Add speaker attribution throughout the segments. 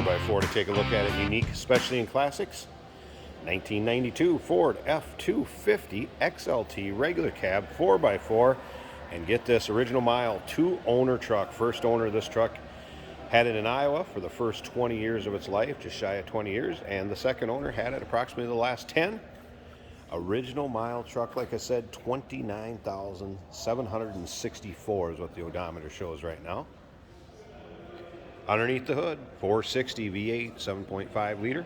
Speaker 1: 4x4 to take a look at it. Unique, especially in classics. 1992 Ford F250 XLT regular cab 4x4. And get this, original mile, 2-owner truck. First owner of this truck had it in Iowa for the first 20 years of its life, just shy of 20 years. And the second owner had it approximately the last 10. Original mile truck, like I said, 29,764 is what the odometer shows right now. Underneath the hood, 460 V8, 7.5 liter.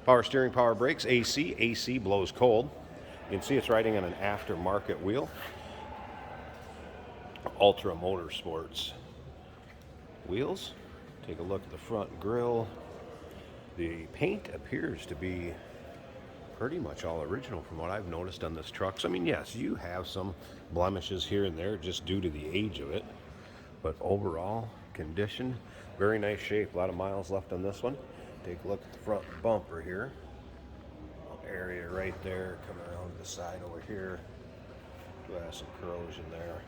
Speaker 1: Power steering, power brakes, AC. AC blows cold. You can see it's riding on an aftermarket wheel. Ultra Motorsports wheels. Take a look at the front grille. The paint appears to be pretty much all original from what I've noticed on this truck. So, I mean, yes, you have some blemishes here and there just due to the age of it. But overall condition, very nice shape. A lot of miles left on this one. Take a look at the front bumper here. Area right there, coming around to the side over here. Do have some corrosion there.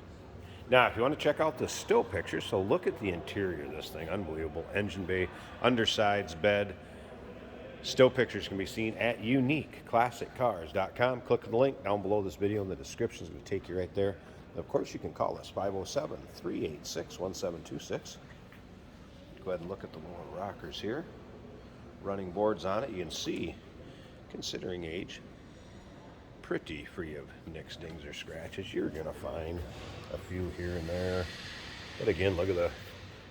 Speaker 1: Now, if you want to check out the still pictures, so look at the interior of this thing. Unbelievable. Engine bay, undersides, bed. Still pictures can be seen at uniqueclassiccars.com. Click on the link down below this video in the description. It's going to take you right there. And of course, you can call us, 507-386-1726. Go ahead and look at the little rockers here. Running boards on it. You can see, considering age, pretty free of nicks, dings, or scratches. You're going to find a few here and there. But again, look at the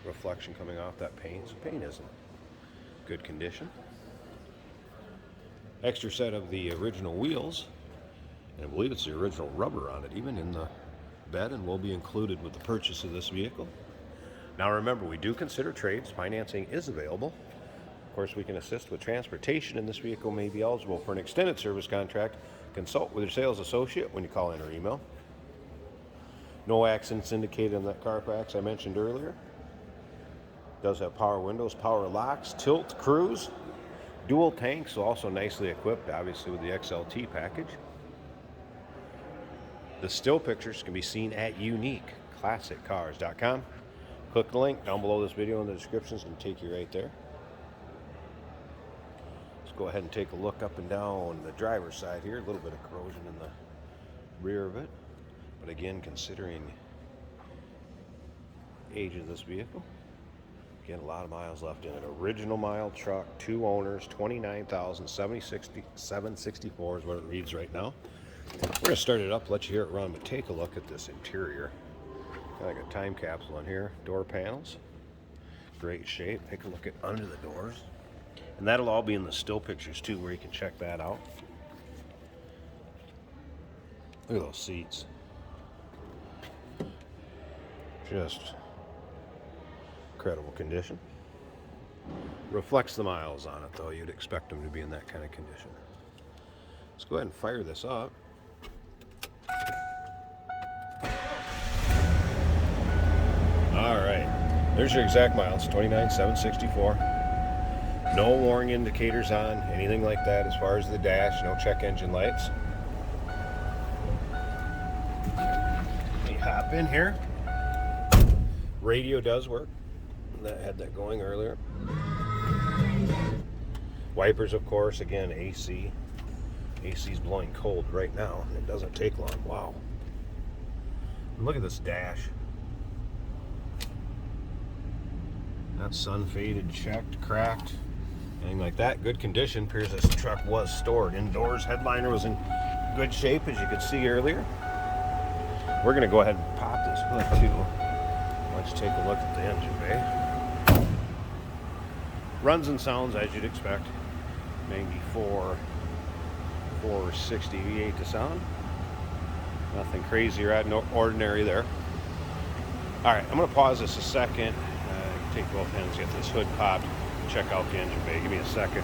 Speaker 1: reflection coming off that paint. So paint is in good condition. Extra set of the original wheels. And I believe it's the original rubber on it, even in the bed, and will be included with the purchase of this vehicle. Now remember, we do consider trades. Financing is available. Of course, we can assist with transportation, and this vehicle may be eligible for an extended service contract. Consult with your sales associate when you call in or email. No accidents indicated on that Carfax I mentioned earlier. Does have power windows, power locks, tilt, cruise, dual tanks, so also nicely equipped, obviously, with the XLT package. The still pictures can be seen at uniqueclassiccars.com. Click the link down below this video in the description. It's going to take you right there. Go ahead and take a look up and down the driver's side here. A little bit of corrosion in the rear of it. But again, considering age of this vehicle, again, a lot of miles left in it. Original mile truck, 2 owners, 29,764 is what it reads right now. We're going to start it up, let you hear it run, but take a look at this interior. Got like a time capsule in here. Door panels, great shape. Take a look at under the doors. And that'll all be in the still pictures too, where you can check that out. Look at those seats. Just incredible condition. Reflects the miles on it though. You'd expect them to be in that kind of condition. Let's go ahead and fire this up. All right. There's your exact miles, 29,764. No warning indicators on, anything like that as far as the dash, no check engine lights. Let me hop in here. Radio does work. That had that going earlier. Wipers, of course, again, AC. AC's blowing cold right now, and it doesn't take long. Wow. And look at this dash. That's sun faded, checked, cracked. Anything like that, good condition. Appears this truck was stored indoors. Headliner was in good shape, as you could see earlier. We're going to go ahead and pop this hood too. Let's take a look at the engine bay. Runs and sounds as you'd expect. 94 460 V8 to sound. Nothing crazy or out of ordinary there. All right, I'm going to pause this a second. Take both hands, get this hood popped. Check out the engine bay. Give me a second.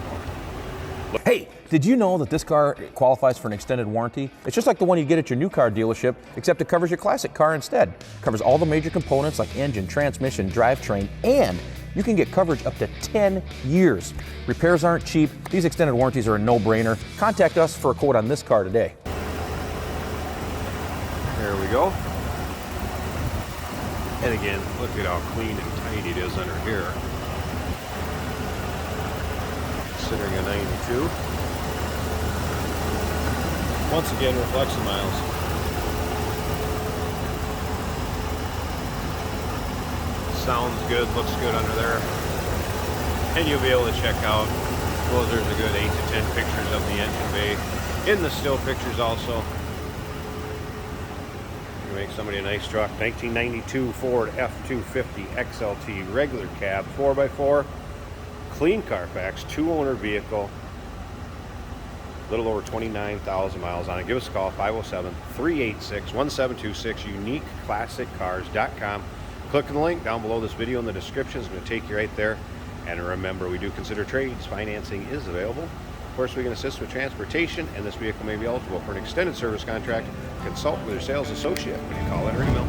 Speaker 2: Hey, did you know that this car qualifies for an extended warranty? It's just like the one you get at your new car dealership, except it covers your classic car instead. It covers all the major components like engine, transmission, drivetrain, and you can get coverage up to 10 years. Repairs aren't cheap. These extended warranties are a no-brainer. Contact us for a quote on this car today.
Speaker 1: There we go. And again, look at how clean and tight it is under here. considering a 92. Once again, reflects the miles. Sounds good, looks good under there. And you'll be able to check out, well, there's a good 8 to 10 pictures of the engine bay in the still pictures also. You make somebody a nice truck. 1992 Ford F250 XLT, regular cab, 4x4, clean Carfax, 2-owner vehicle. A little over 29,000 miles on it. Give us a call, 507-386-1726, uniqueclassiccars.com. Click on the link down below this video in the description. It's going to take you right there. And remember, we do consider trades. Financing is available. Of course, we can assist with transportation, and this vehicle may be eligible for an extended service contract. Consult with your sales associate when you call in or email.